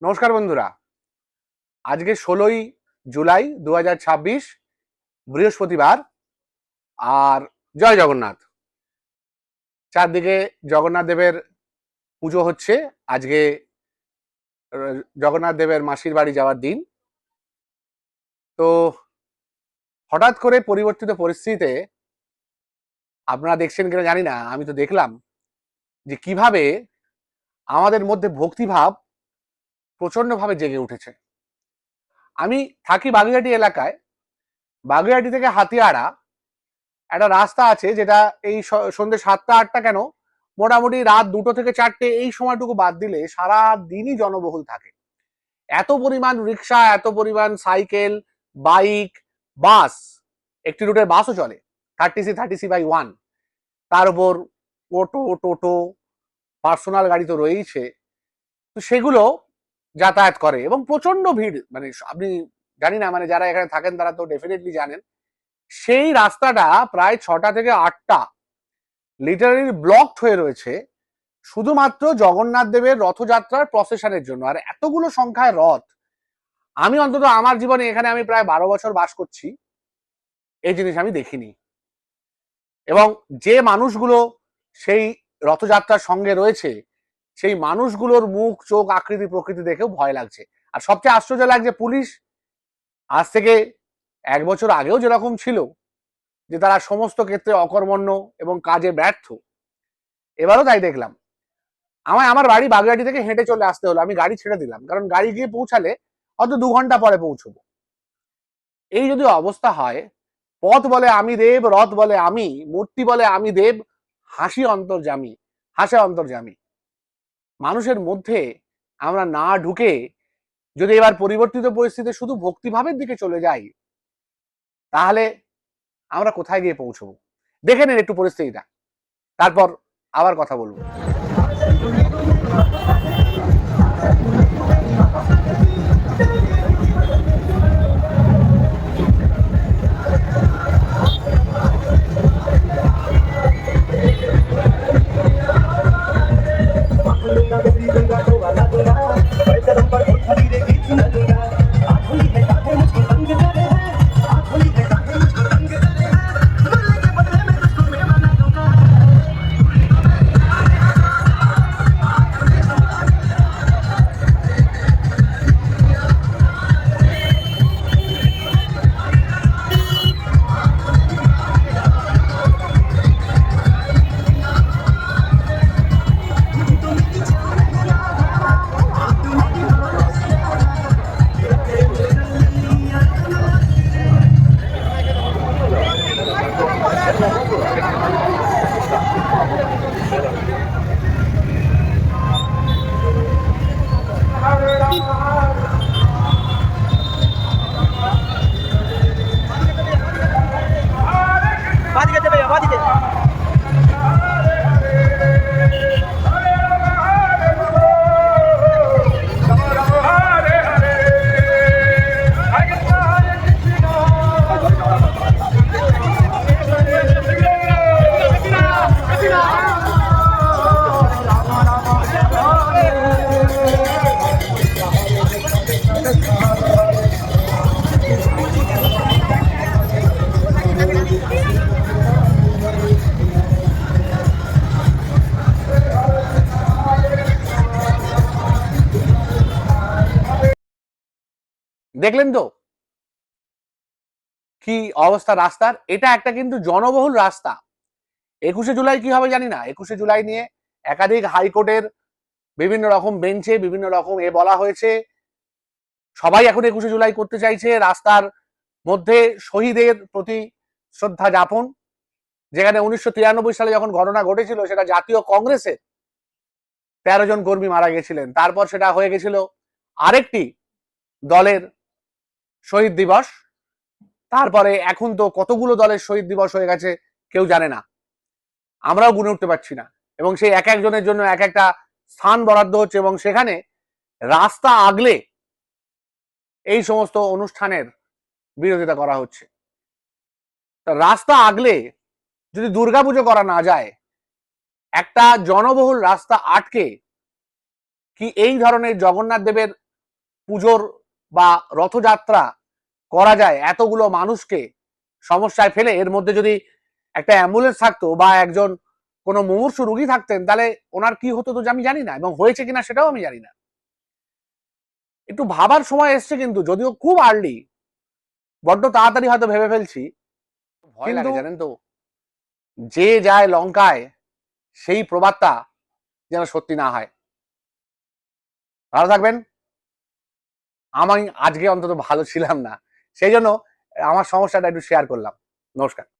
নমস্কার বন্ধুরা, আজকে 16ই জুলাই 2026 বৃহস্পতিবার। আর জয় জগন্নাথ। চারদিকে জগন্নাথ দেবের পুজো হচ্ছে। আজকে জগন্নাথ দেবের মাসির বাড়ি যাওয়ার দিন। তো হঠাৎ করে পরিবর্তিত পরিস্থিতিতে আপনারা দেখছেন কিনা জানি না, আমি তো দেখলাম যে কিভাবে আমাদের মধ্যে ভক্তিভাব প্রচন্ডভাবে জেগে উঠেছে। আমি থাকি বাগুইআটি এলাকায়। বাগুইআটি থেকে হাতিয়াড়া একটা রাস্তা আছে, যেটা এই সন্ধ্যে 7টা 8টা কেন, মোটামুটি রাত 2টো থেকে 4টে এই সময়টুকু বাদ দিলে সারা দিনই জনবহুল থাকে। এত পরিমাণ রিক্সা, এত পরিমাণ সাইকেল, বাইক, বাস, একটি রুটে বাসও চলে 30C/1। তার উপর অটো, টোটো, পার্সোনাল গাড়ি তো রয়েইছে। তো সেগুলো যাতায়াত করে এবং প্রচন্ড ভিড়। মানে আপনি জানি না, মানে যারা এখানে থাকেন তারা তো ডেফিনেটলি জানেন, সেই রাস্তাটা প্রায় 6টা থেকে 8টা লিটারালি ব্লকড হয়ে রয়েছে শুধুমাত্র জগন্নাথ দেবের রথযাত্রার প্রসেশনের জন্য। আর এতগুলো সংখ্যায় রথ, আমি অন্তত আমার জীবনে, এখানে আমি প্রায় 12 বছর বাস করছি, এই জিনিস আমি দেখিনি। এবং যে মানুষগুলো সেই রথযাত্রার সঙ্গে রয়েছে, সেই মানুষগুলোর মুখ, চোখ, আকৃতি, প্রকৃতি দেখেও ভয় লাগছে। আর সবচেয়ে আশ্চর্য লাগছে, পুলিশ আজ থেকে 1 বছর আগেও যেরকম ছিল যে তারা সমস্ত ক্ষেত্রে অকর্মণ্য এবং কাজে ব্যর্থ, এবারও তাই দেখলাম। আমার বাড়ি বাগুইআটি থেকে হেঁটে চলে আসতে হলো। আমি গাড়ি ছেড়ে দিলাম, কারণ গাড়ি গিয়ে পৌঁছালে হয়তো 2 ঘন্টা পরে পৌঁছবো। এই যদি অবস্থা হয়, পথ বলে আমি দেব, রথ বলে আমি, মূর্তি বলে আমি দেব, হাসে অন্তর্যামী। মানুষের মধ্যে আমরা না ঢুকে যদি এবার পরিবর্তিত পরিস্থিতিতে শুধু ভক্তিভাবের দিকে চলে যাই, তাহলে আমরা কোথায় গিয়ে পৌঁছবো? দেখে নেন একটু পরিস্থিতিটা, তারপর আবার কথা বলবো। দেখলেন তো কি অবস্থা রাস্তার? এটা একটা কিন্তু জনবহুল রাস্তা। 21শে জুলাই কি হবে জানি না। 21শে জুলাই নিয়ে একাধিক হাইকোর্টের বিভিন্ন রকম বেঞ্চে বিভিন্ন রকম বলা হয়েছে। সবাই এখন 21শে জুলাই করতে চাইছে। রাস্তার মধ্যে শহীদের প্রতি শ্রদ্ধা যাপন, যেখানে 1993 সালে যখন ঘটনা ঘটেছিল, সেটা জাতীয় কংগ্রেসের 13 জন কর্মী মারা গেছিলেন। তারপর সেটা হয়ে গেছিল আরেকটি দলের শহীদ দিবস। তারপরে এখন তো কতগুলো দলের শহীদ দিবস হয়ে গেছে কেউ জানে না, আমরাও গুনে উঠতে পারছি না। এবং সেই এক একজনের জন্য এক একটা স্থান বরাদ্দ হচ্ছে, এবং সেখানে রাস্তা আগলে এই সমস্ত অনুষ্ঠানের বিরোধিতা করা হচ্ছে। রাস্তা আগলে যদি দুর্গাপুজো করা না যায়, একটা জনবহুল রাস্তা আটকে কি এই ধরনের জগন্নাথ দেবের পুজোর বা রথযাত্রা করা যায় এতগুলো মানুষকে সমস্যায় ফেলে, এর মধ্যে যদি একটা অ্যাম্বুলেন্স থাকতো বা একজন কোনো মুমূর্ষু রুগী থাকতেন, তাহলে ওনার কি হতো তো আমি জানি না, এবং হয়েছে কিনা সেটাও আমি জানি না। একটু ভাবার সময় এসছে, কিন্তু যদিও খুব আর্লি, বড্ড তাড়াতাড়ি হয়তো ভেবে ফেলছি, ভয় লাগে জানেন তো। যে যায় লঙ্কায় সেই প্রবাদটা যেন সত্যি না হয়। ভালো থাকবেন। আমি আজকে অন্তত ভালো ছিলাম না, সেই জন্য আমার সমস্যাটা একটু শেয়ার করলাম। নমস্কার।